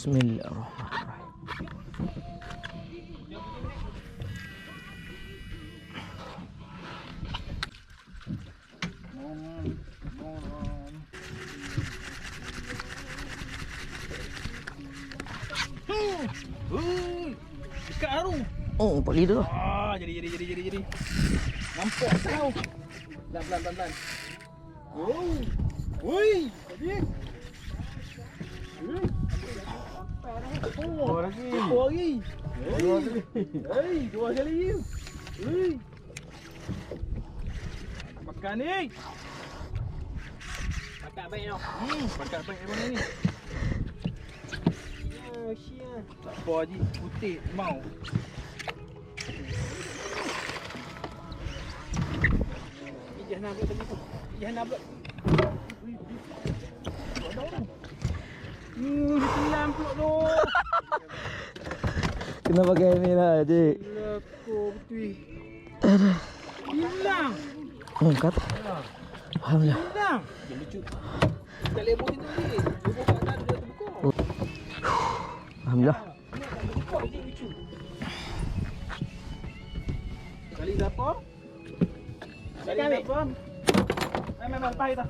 Bismillahirrahmanirrahim. Dekat haru. Oh, pak leader. Jadi. Nampak tau. Pelan. Oh. Woi, tadi. Dua lagi. Dua kali. Hei. Makan ni. Pakat baik tau. Pakat baik abang ni. Sia. Tak apa Haji, putih mau. Jangan nak tadi tu. Jangan nak. Hilang pula tu. Kena pakai ni lah, Cik. Lako betul. Hilang. Kat. Alhamdulillah. Hilang. Dia lucu. Tak lebur situ ni. Lebur kat atas dia terbuka. Alhamdulillah. Buka je lucu. Kali berapa? Kali berapa? Memang pahit dah.